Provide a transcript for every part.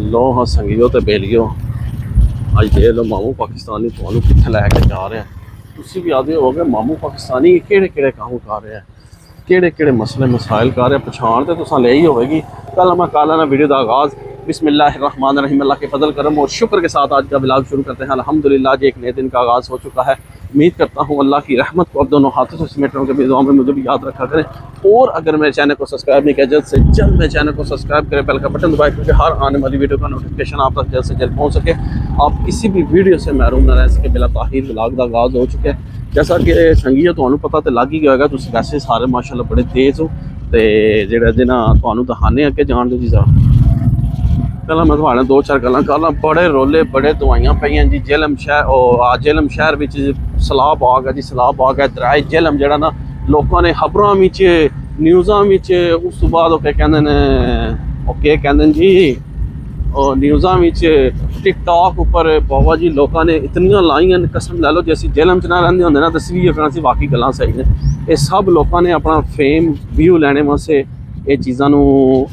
लो हाँ संगियो तो बेलियो अज दे लो मामू पाकिस्तानी तुहानू कित्थे लैके जा रहे हैं। तुसी भी आदे हो गए मामू पाकिस्तानी केड़े केड़े काम कर रहे हैं, केड़े केड़े मसले मसाइल कर रहे हैं, पछाण तो तुसां ले ही होगी। कल मैं कल ना वीडियो का आगाज़ बिस्मिल्लाहिर्रहमानिर्रहीम अल्लाह के फजल करम और शुक्र के साथ आज का ब्लॉग शुरू करते हैं। अल्हम्दुलिल्लाह आज एक नए दिन का आगाज़ हो चुका है। उम्मीद करता हूँ अल्लाह की रहमत को अब दोनों हाथों से समेट रहा हूँ कि दुआ में मुझे भी याद रखा करें। और अगर मेरे चैनल को सब्सक्राइब नहीं किया जल्द से जल्द मेरे चैनल को सब्सक्राइब करें, बेल का बटन दबाएं क्योंकि हर आने वाली वीडियो का नोटिफिकेशन आप तक जल्द से जल्द पहुँच सके, आप किसी भी वीडियो से महरूम न रह सके। बिला ताहीर ब्लॉग का आगाज़ हो चुका है। जैसा कि संगीत तो पता तो लग ही गया होगा, तुम वैसे सारे माशाअल्लाह बड़े तेज़ हो। तो जो जिन्हें तुहानू दिखाने अगे जान दो जी जरा पहला मैं थोड़े दो चार गल्लां कर ला। बड़े रोले बड़े दवाइयां पईयां जी जेहलम शहर और जेहलम शहर विच सैलाब आ गया जी, सैलाब आ गया। दरिया जेहलम जेहड़ा ना लोगों ने खबरों में न्यूज़ां में उस तो बाद क्या कहंदे ने क्या कहंदे जी और न्यूज़ां में टिकटॉक उपर बाबा जी लोगों ने इतनियां लाइयां कसम लै लो जैसे जेहलम च ना रहिंदे होंदे ना दस भी आखना सी वाकई गल्लां सही ने। ये सब लोगों ने अपना फेम व्यू लैने वास्ते ये चीज़ों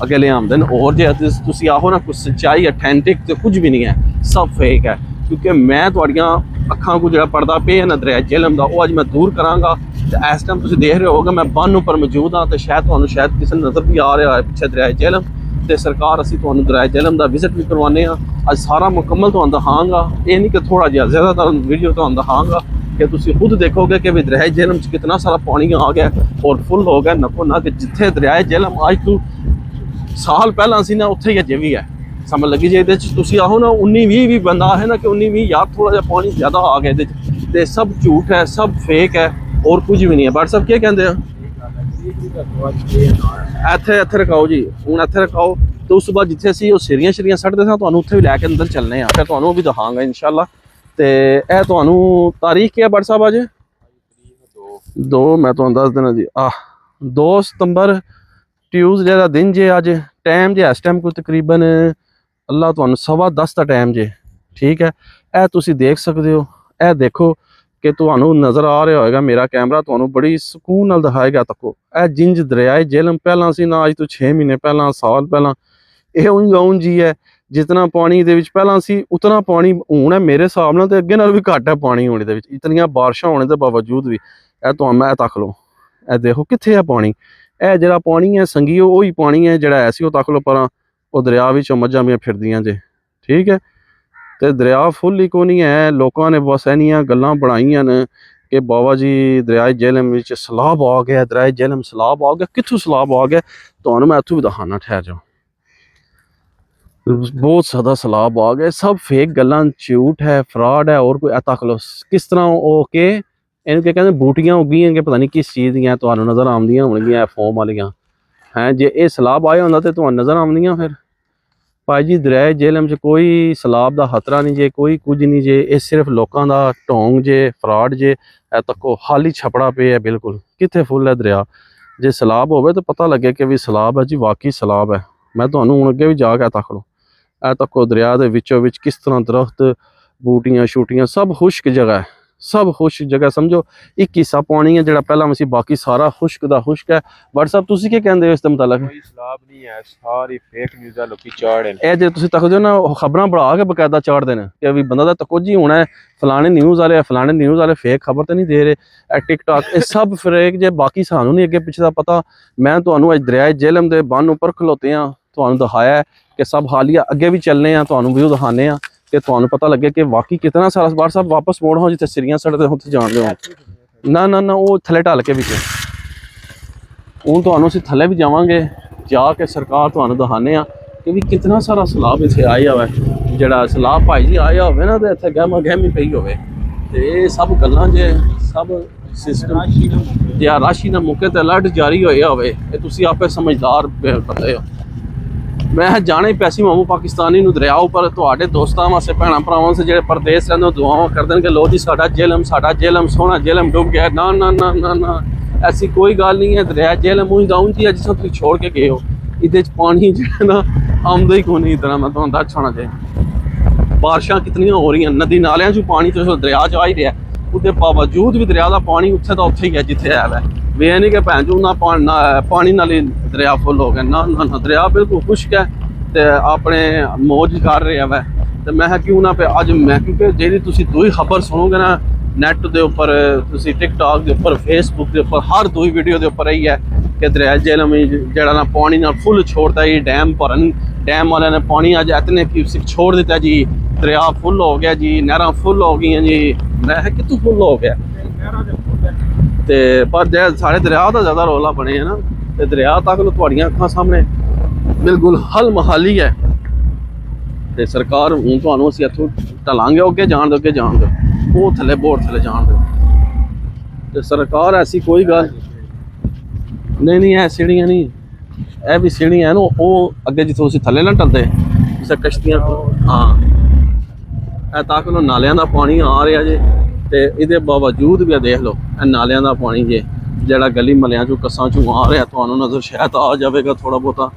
अगे ले आते हैं। और जो तुम आहो ना कुछ सच्चाई अथेंटिक तो कुछ भी नहीं है, सब फेक है। क्योंकि मैं थोड़ियां अखां को जो पर्दा पे है ना दरिया जेहलम का वो अज मैं दूर कराँगा। तो इस टाइम तुम देख रहे होगे मैं बन उपर मौजूद हाँ, तो शायद किसी नज़र भी आ रहा है पिछले दरिया जेहलम। तो सरकार असी तुहानू दरिया जेहलम का विजिट भी करवाने। अज सारा मुकम्मल तुहानू दिखांगा, ये नहीं कि थोड़ा जिहा ज़्यादातर वीडियो तुहानू दिखांगा कि तुम खुद देखोगे कि दरिया जेहलम कितना सारा पानी आ गया और फुल हो गया नको ना। कि जिथे दरिया जेहलम अज तू साल पहला सी ना उत्थे ही अजे भी है। समझ लगी जी ये आहो ना 19-20 भी बंदा है ना कि 19-20 यार थोड़ा जहा पानी ज़्यादा आ गया ये सब झूठ है, सब फेक है और कुछ भी नहीं है। बट सब क्या कहते हैं इत्थे रखाओ जी, हूँ इत्थे रखाओ। तो उस बाद जिथे असीं सिरियां शिरियां सटदे सां तुहानू उत्थे भी लैके अंदर चलने फिर तुहानू भी दिखांगा इंशाअल्लाह। तो यह तुहानू तारीख क्या बट साहब अज 2 मैं तुहानू दस देना जी 2 सितंबर ट्यूसडे का दिन जे। अज टाइम जे इस टाइम कोई तकरीबन अल्लाह तुहानू 10:15 का टाइम जे, ठीक है। यह तुसी देख सकते हो, यह देखो कि तुहानू नज़र आ रहा होगा मेरा कैमरा तुहानू बड़ी सुकून नाल दिखाएगा। तको यह जिंज दरिया जेहलम पहला सी ना अज तो 6 महीने पहला साल पहला यह उंज जी है। जितना पानी दे विच पहला सी उतना पानी हुण है मेरे हिसाब नाल ते अगे नाल भी घट है पानी होने दे विच। इतनियां बारिशां होने के बावजूद भी मैं तक लो यह देखो कित्थे है पानी। यह जिहड़ा पानी है संगियो वही पानी है जिहड़ा है सी वो तक लो पर वो दरिया विच मझां भी फिरदियां जे, ठीक है। तो दरिया फुल ही को नहीं है, लोगों ने बस इन्नियां गल्लां बनाईयां न कि बाबा जी दरिया जेहलम विच सैलाब आ गया, दरिया जेहलम सैलाब आ गया। कित्थों सैलाब आ गया तुहानू मैं इत्थों भी दिखाना, ठहर जाओ। बहुत ज़्यादा सैलाब आ गए, सब फेक गल्लां झूठ है, फ्रॉड है। और कोई तक लो किस तरह वो के इन्हू क्या कहते बूटियां उगियां कि पता नहीं किस चीज़ दियां तुहानू नज़र आउंदियां होणगियां फोम वालियां हैं। जे ये सैलाब आया होंदा तो तुहानू नज़र आउंदियां। फिर भाई जी दरिया जेहलम च कोई सैलाब का खतरा नहीं जे, कोई कुछ नहीं जे। ये सिर्फ लोगों का ढोंग जे, फ्रॉड जे। तको खाली छपड़ा पे है बिल्कुल, कित्थे फुल है दरिया। जे सैलाब होवे तो पता लगे कि भी सैलाब है जी, वाकई सैलाब है। मैं तुहानू हुण अगे भी जाके तक लो तको दरिया के विचों विच किस तरह दरख्त बूटियां शूटियां सब खुश्क जगह है, सब खुश्क जगह समझो। एक हिस्सा पानी है जो पहला मसी, बाकी सारा खुश्क दा खुश्क है। बट साहब तुसी क्या कहंदे हो इस मुताबिक? कोई सैलाब नहीं है, सारी फेक न्यूज़ है, लोग चाड़ ए जे तुसी तकदे हो ना खबरां बढ़ा के बकायदा चाड़दे ने कि भी बंदा तको जी होना है फलाने न्यूज़ वाले फेक खबर तो नहीं दे रहे। टिकटॉक ये सब फेक जे, बाकी सानू नहीं अगे पिछे दा पता। मैं तुहानू अज दरिया जेहलम दे बन उपर खलोते हैं, तुहानू दिखाया है कि सब हालिया अगे भी चलने तुहानू व्यू दिखाने कि तुहानू पता लगे कि वाकई कितना सारा। बार साहब वापस मोड़ हो जिथे सिरियां सड़ते उत्थे जान दो ना ना ना वो थले ढल के विच हूँ तुहानू असीं थले भी जावांगे जाके सरकार तुहानू दिखाने कि भी कितना सारा सैलाब इत्थे आया हुआ है। जिहड़ा सैलाब भाई जी आया होवे ना तो इत्थे गहमा गहमी पई होवे। तो ये सब गल्लां जे सब सिस्टम जे राशि के मौके ते अलर्ट जारी होया होवे ये तुसीं आपे समझदार बंदे हो। मैं जाने ही पैसी मामू पाकिस्तानी नूं दरिया उपर तुहाडे दोस्तां वास्ते भैणां भरावां से जिहड़े परदेस रहिंदे दुआवां करदे कि लो जी साडा जेहलम सोहना जेहलम डुब गया। ना ना ना ना ना ऐसी कोई गल नहीं है। दरिया जेहलम उंज दा उंज ही है जिस तुसीं छोड़ के गए हो। इहदे च पानी जिहड़ा ना आउंदा ही कोई नहीं। इतना मैं तुहानू दस छड़ा जे बारिशां कितनियां हो रही नदी नालियां चों पानी तो दरिया च आ ही रहा है। उसके बावजूद भी दरिया का पानी उत्थे दा उत्थे ही है जिथे है। वे नहीं कि भैन चो ना पानी नाल ही दरिया फुल हो गया। ना ना ना दरिया बिल्कुल खुश्क है। ਤੇ ਆਪਣੇ ਮौज ਕਰ ਰਿਹਾ ਵਾ। ਤੇ ਮੈਂ ਕਿਹਾ ਕਿਉਂ ਨਾ ਫਿਰ ਅੱਜ ਮੈਂ, ਕਿਉਂਕਿ ਜਿਹੜੀ ਤੁਸੀਂ ਦੂਈ ਖਬਰ ਸੁਣੋਗੇ ਨਾ ਨੈੱਟ ਦੇ ਉੱਪਰ, ਤੁਸੀਂ ਟਿਕਟੌਕ ਦੇ ਉੱਪਰ, ਫੇਸਬੁੱਕ ਦੇ ਉੱਪਰ, ਹਰ ਦੂਈ ਵੀਡੀਓ ਦੇ ਉੱਪਰ ਇਹੀ ਹੈ ਕਿ ਦਰਿਆ ਜੇਹਲਮ ਜਿਹੜਾ ਨਾ ਪਾਣੀ ਨਾਲ ਫੁੱਲ ਛੋੜਦਾ ਜੀ, ਡੈਮ ਭਰਨ, ਡੈਮ ਵਾਲਿਆਂ ਨੇ ਪਾਣੀ ਅੱਜ ਇਤਨੇ ਕਿਊਸਿਕ ਛੋੜ ਦਿੱਤਾ ਜੀ, ਦਰਿਆ ਫੁੱਲ ਹੋ ਗਿਆ ਜੀ, ਨਹਿਰਾਂ ਫੁੱਲ ਹੋ ਗਈਆਂ ਜੀ। ਮੈਂ ਕਿਹਾ ਕਿੱਥੋਂ ਫੁੱਲ ਹੋ ਗਿਆ? ਤੇ ਪਰ ਜੇ ਸਾਡੇ ਦਰਿਆ ਦਾ ਜ਼ਿਆਦਾ ਰੌਲਾ ਬਣੇ ਹੈ ਨਾ, ਤੇ ਦਰਿਆ ਤੱਕ ਨੂੰ ਤੁਹਾਡੀਆਂ ਅੱਖਾਂ ਸਾਹਮਣੇ ਬਿਲਕੁਲ ਹਲ ਮਹਾਲੀ ਹੈ। ਤੇ ਸਰਕਾਰ ਹੁਣ ਤੁਹਾਨੂੰ ਅਸੀਂ ਇੱਥੋਂ ਢਲਾਂਗੇ, ਅੱਗੇ ਜਾਣ ਦਿਓ, ਅੱਗੇ ਜਾਣ ਦਿਓ, ਉਹ ਥੱਲੇ ਬੋਰ ਥੱਲੇ ਜਾਣ ਦਿਓ। ਤੇ ਸਰਕਾਰ ਐਸੀ ਕੋਈ ਗੱਲ ਨਹੀਂ, ਇਹ ਸੀੜੀਆਂ ਨਹੀਂ, ਇਹ ਵੀ ਸੀੜੀਆਂ ਨਾ, ਉਹ ਅੱਗੇ ਜਿੱਥੋਂ ਅਸੀਂ ਥੱਲੇ ਨਾ ਢਲਦੇ ਜਿਸ ਕਸ਼ਤੀਆਂ, ਹਾਂ ਇਹ ਤੱਕ ਨੂੰ ਨਾਲਿਆਂ ਦਾ ਪਾਣੀ ਆ ਰਿਹਾ ਜੇ। ਤੇ ਇਹਦੇ ਬਾਵਜੂਦ ਵੀ ਦੇਖ ਲਓ ਇਹ ਨਾਲਿਆਂ ਦਾ ਪਾਣੀ ਜੇ ਜਿਹੜਾ ਗਲੀ ਮਹੱਲਿਆਂ ਚੋਂ ਕੱਸਾਂ ਚੋਂ ਆ ਰਿਹਾ, ਤੁਹਾਨੂੰ ਨਜ਼ਰ ਸ਼ਾਇਦ ਆ ਜਾਵੇਗਾ ਥੋੜਾ ਬਹੁਤਾ,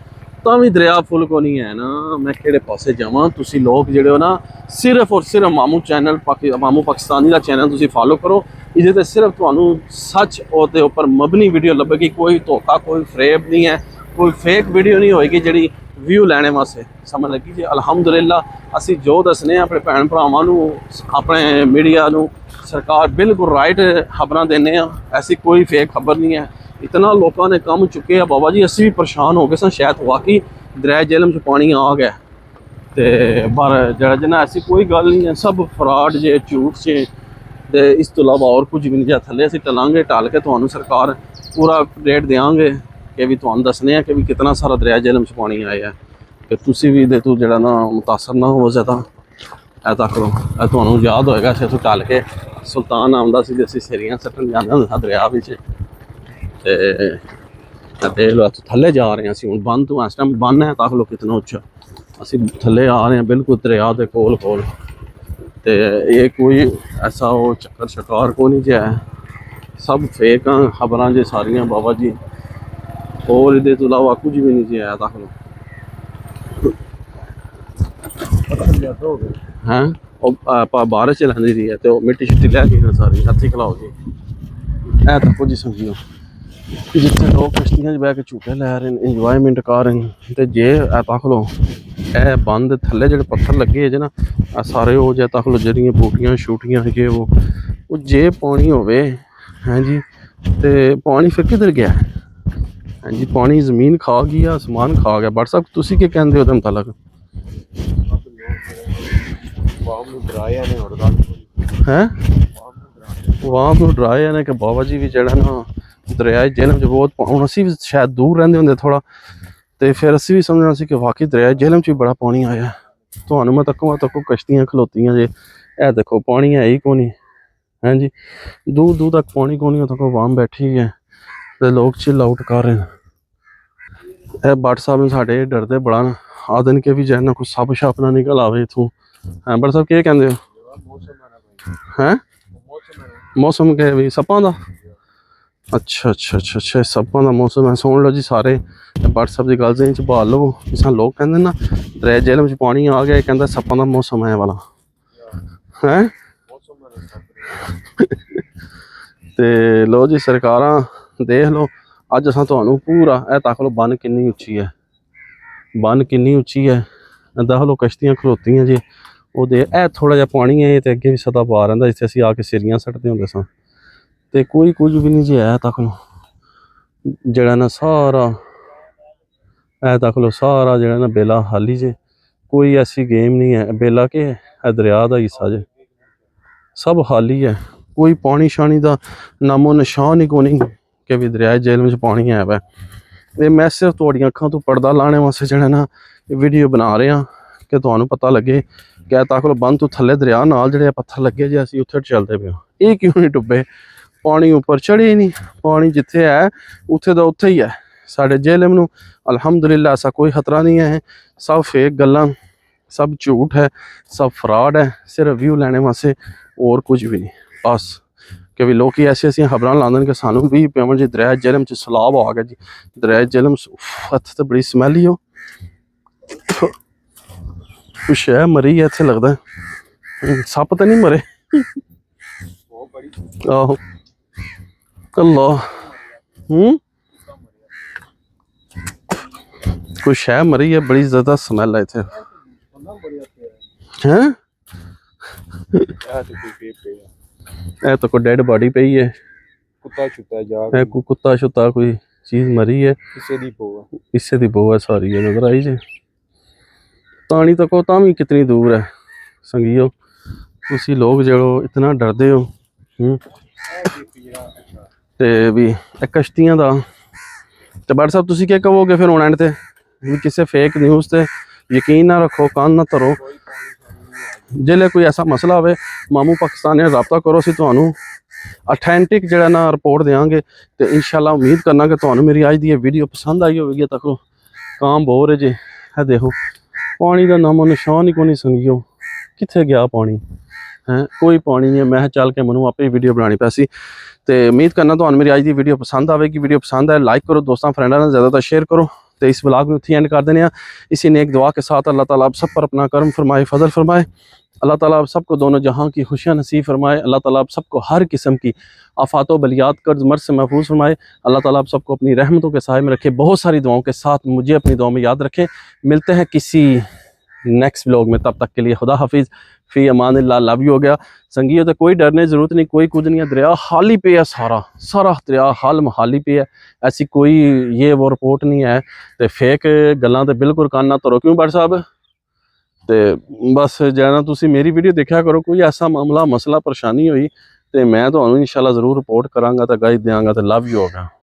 ਤਾਂ ਵੀ ਦਰਿਆ ਫੁੱਲ ਕੋ ਨਹੀਂ ਹੈ ਨਾ। ਮੈਂ ਕਿਹੜੇ ਪਾਸੇ ਜਾਵਾਂ? ਤੁਸੀਂ ਲੋਕ ਜਿਹੜੇ ਹੋ ਨਾ ਸਿਰਫ ਔਰ ਸਿਰਫ ਮਾਮੂ ਚੈਨਲ, ਮਾਮੂ ਪਾਕਿਸਤਾਨੀ ਦਾ ਚੈਨਲ ਤੁਸੀਂ ਫਾਲੋ ਕਰੋ। ਇਹਦੇ ਤੇ ਸਿਰਫ ਤੁਹਾਨੂੰ ਸੱਚ ਉਹਦੇ ਉੱਪਰ ਮਬਨੀ ਵੀਡੀਓ ਲੱਭੇਗੀ, ਕੋਈ ਧੋਖਾ, ਕੋਈ ਫਰੇਬ ਨਹੀਂ ਹੈ, ਕੋਈ ਫੇਕ ਵੀਡੀਓ ਨਹੀਂ ਹੋਏਗੀ ਜਿਹੜੀ ਵਿਊ ਲੈਣੇ ਵਾਸਤੇ। ਸਮਝ ਲੱਗੀ ਜੀ? ਅਲਹਮਦੁਲਿਲਾ ਅਸੀਂ ਜੋ ਦੱਸਨੇ ਆਪਣੇ ਭੈਣ ਭਰਾਵਾਂ ਨੂੰ, ਆਪਣੇ ਮੀਡੀਆ ਨੂੰ, ਸਰਕਾਰ ਬਿਲਕੁਲ ਰਾਈਟ ਖਬਰਾਂ ਦਿੰਦੇ ਆ, ਐਸੀ ਕੋਈ ਫੇਕ ਖਬਰ ਨਹੀਂ ਹੈ। ਇਤਨਾ ਲੋਕਾਂ ਨੇ ਕੰਮ ਚੁੱਕੇ ਆ ਬਾਬਾ ਜੀ, ਅਸੀਂ ਵੀ ਪਰੇਸ਼ਾਨ ਹੋ ਗਏ ਸਾਂ, ਸ਼ਾਇਦ ਵਾਕਈ ਦਰਿਆ ਜੇਹਲਮ 'ਚ ਪਾਣੀ ਆ ਗਿਆ। ਤੇ ਪਰ ਜਿਹੜਾ ਜਿੰਨਾ ਐਸੀ ਕੋਈ ਗੱਲ ਨਹੀਂ ਹੈ, ਸਭ ਫਰਾਡ ਜੇ, ਝੂਠ ਜੇ, ਤੇ ਇਸ ਤੋਂ ਇਲਾਵਾ ਹੋਰ ਕੁਝ ਵੀ ਨਹੀਂ। ਜੇ ਥੱਲੇ ਅਸੀਂ ਟਲਾਂਗੇ, ਢਲ ਕੇ ਤੁਹਾਨੂੰ ਸਰਕਾਰ ਪੂਰਾ ਅਪਡੇਟ ਦੇਵਾਂਗੇ ਕਿ ਵੀ ਤੁਹਾਨੂੰ ਦੱਸਣੇ ਆ ਕਿ ਵੀ ਕਿਤਨਾ ਸਾਰਾ ਦਰਿਆ ਜੇਹਲਮ 'ਚ ਪਾਣੀ ਆਇਆ, ਕਿ ਤੁਸੀਂ ਵੀ ਇਹਦੇ ਤੋਂ ਜਿਹੜਾ ਨਾ ਮੁਤਾਸਰ ਨਾ ਹੋ ਜ਼ਿਆਦਾ। ਇਹ ਤੱਕ ਲਓ, ਇਹ ਤੁਹਾਨੂੰ ਯਾਦ ਹੋਏਗਾ ਅਸੀਂ ਇੱਥੋਂ ਢਲ ਕੇ ਸੁਲਤਾਨ ਆਉਂਦਾ ਸੀ ਤੇ ਅਸੀਂ ਸਿਰੀਆਂ ਸੱਟਣ ਜਾਂਦੇ ਹੁੰਦੇ ਸਾਂ ਦਰਿਆ ਵਿੱਚ। ਤੇ ਦੇਖ ਲਓ ਥੱਲੇ ਜਾ ਰਹੇ ਹਾਂ ਅਸੀਂ ਹੁਣ, ਬੰਨ ਤੋਂ ਇਸ ਟਾਈਮ ਬੰਨ ਹੈ, ਤੱਕ ਲਓ ਕਿਤਨਾ ਉੱਚਾ, ਅਸੀਂ ਥੱਲੇ ਆ ਰਹੇ ਹਾਂ ਬਿਲਕੁਲ ਦਰਿਆ ਦੇ ਕੋਲ ਕੋਲ। ਤੇ ਇਹ ਕੋਈ ਐਸਾ ਉਹ ਚੱਕਰ ਸ਼ਕਾਰ ਕੋ ਨਹੀਂ ਜਿਹਾ, ਸਭ ਫੇਕ ਖਬਰਾਂ ਜੇ ਸਾਰੀਆਂ ਬਾਬਾ ਜੀ, ਹੋਰ ਇਹਦੇ ਤੋਂ ਇਲਾਵਾ ਕੁਝ ਵੀ ਨਹੀਂ ਜਿਹਾ। ਤੱਕ ਲਓ ਹੈਂ, ਉਹ ਆਪਾਂ ਬਾਰਿਸ਼ ਚ ਲੈਂਦੀ ਸੀ ਤੇ ਉਹ ਮਿੱਟੀ ਛਿੱਟੀ ਲੈ ਕੇ ਸਾਰੀ ਹੱਥੀ ਖਲਾਓ ਜੀ। ਇਹ ਤਾਂ ਕੁਝ ਸਮਝਿਓ ਜਿੱਥੇ ਲੋਕ ਕਸ਼ਤੀਆਂ 'ਚ ਬਹਿ ਕੇ ਝੂਟੇ ਲੈ ਰਹੇ ਨੇ, ਇੰਜੋਏਮੈਂਟ ਕਰ ਰਹੇ ਨੇ, ਤੇ ਜੇ ਇਹ ਤੱਕ ਲਓ ਇਹ ਬੰਦ ਥੱਲੇ ਜਿਹੜੇ ਪੱਥਰ ਲੱਗੇ ਜੇ ਨਾ, ਇਹ ਸਾਰੇ ਉਹ ਜੇ ਤੱਕ ਲਓ ਜਿਹੜੀਆਂ ਬੂਟੀਆਂ ਛੂਟੀਆਂ ਹੈਗੇ ਉਹ ਜੇ ਪਾਣੀ ਹੋਵੇ ਹਾਂਜੀ, ਤੇ ਪਾਣੀ ਫਿਰ ਕਿੱਧਰ ਗਿਆ? ਹਾਂਜੀ ਪਾਣੀ ਜ਼ਮੀਨ ਖਾ ਗਈ, ਆਸਮਾਨ ਖਾ ਗਿਆ। ਬਟ ਸਾਹਿਬ ਤੁਸੀਂ ਕੀ ਕਹਿੰਦੇ ਹੋ ਉਹਦੇ ਮੁਤਾਲਕ? ਹੈਂ ਵਾਹ ਨੂੰ ਡਰਾਇਆ ਨੇ ਕਿ ਬਾਬਾ ਜੀ ਵੀ ਜਿਹੜਾ ਨਾ ਦਰਿਆ ਜੇਹਲਮ 'ਚ ਬਹੁਤ, ਹੁਣ ਅਸੀਂ ਵੀ ਸ਼ਾਇਦ ਦੂਰ ਰਹਿੰਦੇ ਹੁੰਦੇ ਥੋੜ੍ਹਾ, ਤੇ ਫਿਰ ਅਸੀਂ ਵੀ ਸਮਝਣਾ ਸੀ ਕਿ ਵਾਕਈ ਦਰਿਆ ਜੇਹਲਮ 'ਚ ਵੀ ਬੜਾ ਪਾਣੀ ਆਇਆ। ਤੁਹਾਨੂੰ ਮੈਂ ਤੱਕੋ ਕਸ਼ਤੀਆਂ ਖਲੋਤੀਆਂ ਜੇ, ਇਹ ਦੇਖੋ ਪਾਣੀ ਹੈ ਹੀ ਕੋ ਨਹੀਂ। ਹਾਂਜੀ ਦੂਰ ਦੂਰ ਤੱਕ ਪਾਣੀ ਕੋ ਨਹੀਂ, ਤੱਕ ਆਵਾਮ ਬੈਠੀ ਹੈ ਤੇ ਲੋਕ ਚਿਲ ਆਊਟ ਕਰ ਰਹੇ ਨੇ। ਇਹ ਬੱਟ ਸਾਹਿਬ ਨੂੰ ਸਾਡੇ ਡਰਦੇ ਬੜਾ ਨਾ, ਆ ਦਿਨ ਕੇ ਵੀ ਜੇ ਨਾ ਕੋਈ ਸੱਪ ਛੱਪ ਨਾ ਨਿਕਲ ਆਵੇ ਇੱਥੋਂ। ਹਾਂ ਬੱਟ ਸਾਹਿਬ ਕੀ ਕਹਿੰਦੇ ਹੋ? ਹੈਂ ਮੌਸਮ ਕਿ ਵੀ ਸੱਪਾਂ ਦਾ? ਅੱਛਾ ਅੱਛਾ ਅੱਛਾ ਅੱਛਾ, ਸੱਪਾਂ ਦਾ ਮੌਸਮ ਹੈ। ਸੁਣ ਲਓ ਜੀ ਸਾਰੇ, WhatsApp ਦੀ ਗੱਲ ਦੇ 'ਚ ਭਾਲ ਲਓ। ਜਿਸ ਤਰ੍ਹਾਂ ਲੋਕ ਕਹਿੰਦੇ ਨਾ ਦਰਿਆ ਜੇਹਲਮ 'ਚ ਪਾਣੀ ਆ ਗਿਆ, ਕਹਿੰਦਾ ਸੱਪਾਂ ਦਾ ਮੌਸਮ ਹੈ ਵਾਲਾ ਹੈ। ਤੇ ਲਓ ਜੀ ਸਰਕਾਰਾਂ ਦੇਖ ਲਓ, ਅੱਜ ਅਸਾਂ ਤੁਹਾਨੂੰ ਪੂਰਾ ਇਹ ਤੱਕ ਲਓ ਬੰਨ ਕਿੰਨੀ ਉੱਚੀ ਹੈ, ਬੰਨ ਕਿੰਨੀ ਉੱਚੀ ਹੈ। ਦੇਖ ਲਓ ਕਸ਼ਤੀਆਂ ਖਲੋਤੀਆਂ ਜੇ, ਉਹਦੇ ਇਹ ਥੋੜ੍ਹਾ ਜਿਹਾ ਪਾਣੀ ਹੈ, ਤੇ ਅੱਗੇ ਵੀ ਸਦਾ ਪਾ ਰਹਿੰਦਾ ਜਿੱਥੇ ਅਸੀਂ ਆ ਕੇ ਸਿਰੀਆਂ ਸੱਟਦੇ ਹੁੰਦੇ ਸਾਂ। ਤੇ ਕੋਈ ਕੁਝ ਵੀ ਨਹੀਂ ਜੇ ਹੈ ਤੱਕ ਨੂੰ ਜਿਹੜਾ ਨਾ ਸਾਰਾ, ਇਹ ਤੱਕ ਲਓ ਸਾਰਾ ਜਿਹੜਾ ਨਾ ਬੇਲਾ ਹਾਲੀ ਜੇ, ਕੋਈ ਐਸੀ ਗੇਮ ਨਹੀਂ ਹੈ ਬੇਲਾ ਕਿ ਇਹ ਦਰਿਆ ਦਾ ਹਿੱਸਾ ਜੇ, ਸਭ ਹਾਲੀ ਹੈ। ਕੋਈ ਪਾਣੀ ਸ਼ਾਣੀ ਦਾ ਨਾਮੋ ਨਿਸ਼ਾਨ ਹੀ ਕੋ ਨਹੀਂ ਕਿ ਵੀ ਦਰਿਆ ਜੇਹਲਮ 'ਚ ਪਾਣੀ ਹੈ ਵਾ। ਇਹ ਮੈਂ ਸਿਰਫ ਤੁਹਾਡੀਆਂ ਅੱਖਾਂ ਤੋਂ ਪਰਦਾ ਲਾਣੇ ਵਾਸਤੇ ਜਿਹੜਾ ਨਾ ਇਹ ਵੀਡੀਓ ਬਣਾ ਰਿਹਾ ਕਿ ਤੁਹਾਨੂੰ ਪਤਾ ਲੱਗੇ ਕਿ ਤੱਕ ਲਓ ਬੰਨ ਤੋਂ ਥੱਲੇ ਦਰਿਆ ਨਾਲ ਜਿਹੜੇ ਪੱਥਰ ਲੱਗੇ ਜੇ, ਅਸੀਂ ਉੱਥੇ ਚੱਲਦੇ ਪਏ ਹਾਂ। ਇਹ ਕਿਉਂ ਨਹੀਂ ਡੁੱਬੇ? ਪਾਣੀ ਉੱਪਰ ਚੜ੍ਹੇ ਨਹੀਂ, ਪਾਣੀ ਜਿੱਥੇ ਹੈ ਉੱਥੇ ਦਾ ਉੱਥੇ ਹੀ ਹੈ। ਸਾਡੇ ਜੇਹਲਮ ਨੂੰ ਅਲਹਮਦੁਲਿਲਾ ਐਸਾ ਕੋਈ ਖਤਰਾ ਨਹੀਂ ਹੈ। ਸਭ ਫੇਕ ਗੱਲਾਂ, ਸਭ ਝੂਠ ਹੈ, ਸਭ ਫਰਾਡ ਹੈ, ਸਿਰਫ ਵਿਊ ਲੈਣੇ ਵਾਸਤੇ, ਹੋਰ ਕੁਝ ਵੀ ਨਹੀਂ। ਬਸ ਕਿ ਵੀ ਲੋਕ ਐਸੀਆਂ ਖਬਰਾਂ ਲਾਉਂਦੇ ਨੇ ਕਿ ਸਾਨੂੰ ਵੀ ਪੇਮੈਂਟ ਜੀ ਦਰਿਆ ਜੇਹਲਮ 'ਚ ਸਲਾਬ ਆ ਗਿਆ ਜੀ, ਦਰਿਆ ਜੇਹਲਮ ਇੱਥੇ ਤਾਂ ਬੜੀ ਸਮੈਲ ਹੀ ਹੋ ਕੁਛ ਹੈ ਮਰੀ ਹੈ ਇੱਥੇ ਲੱਗਦਾ, ਸੱਪ ਤਾਂ ਨਹੀਂ ਮਰੇ? ਆਹੋ ਕੱਲਾ कोई शह मरी है, बड़ी ज्यादा स्मैल है इतने हैं। ਇਹ ਤੇ ਕੋਈ ਫੇਕ ਪਿਆ, ए तो कोई डेड बॉडी पई है, ਕੁੱਤਾ ਛੁੱਟਾ ਜਾ ए कोई कुत्ता शुत्ता कोई चीज मरी है, ਕਿਸੇ ਦੀ ਪੋਆ इससे दी बो है सारी है नजर आई जे। तानी तक को तां भी कितनी दूर है संगियो, तुसी लोग जो इतना डरदे हो ते भी कश्तियां दा ते बट साहब तुसी क्या कहोगे फिर हुण एंड ते भी किसी फेक न्यूज़ ते यकीन ना रखो, कान ना धरो। जिसले कोई ऐसा मसला होवे मामू पाकिस्तान ने राबता करो, असीं तुहानू अथेंटिक जिहड़ा ना रिपोर्ट देंगे। तो इंशाल्लाह उम्मीद करना कि तुहानू मेरी अज दी वीडियो पसंद आई होगी। तको काम बोर है जे, है देखो पानी का नामो निशान ही कोई संगियो, कित्थे गया पानी है, कोई पानी नहीं है। मैं चल के मैनू आपे वीडियो बनानी पैसी। तो उम्मीद करना तुहानू मेरी अज दी वीडियो पसंद आएगी। वीडियो पसंद आए लाइक करो, दोस्तों फ्रेंडों ने ज़्यादातर शेयर करो। तो इस व्लॉग में उत्थे एंड कर देने। इसी नेक दुआ के साथ अल्लाह ताला आप सब पर अपना करम फरमाए, फजल फरमाए। अल्लाह ताला आप सबको दोनों जहां की खुशियां नसीब फरमाए। अल्लाह ताला आप सबको हर किस्म की आफात बलियात कर्ज मर्ज से महफूज फरमाए। अल्लाह ताला आप सबको अपनी रहमतों के साए में रखे। बहुत सारी दुआओं के साथ मुझे अपनी दुआ में याद रखे। मिलते हैं किसी नेक्स्ट व्लॉग में, तब तक के लिए खुदा हाफिज़, फ़ी अमानिल्लाह। लव यू हो गया संगियो। तो कोई डरने की जरूरत नहीं, कोई कुछ नहीं है। दरिया खाली पे है, सारा सारा दरिया हाल महाली पे है। ऐसी कोई ये वो रिपोर्ट नहीं है। तो फेक गल्लां तो बिल्कुल कान ना धरो, क्यों बट साहब। तो बस जाना तुसी मेरी वीडियो देखा करो, कोई ऐसा मामला मसला परेशानी हुई तो मैं तो इंशाल्लाह ज़रूर रिपोर्ट करांगा, तो गाइड देंगा। तो लव यू होगा।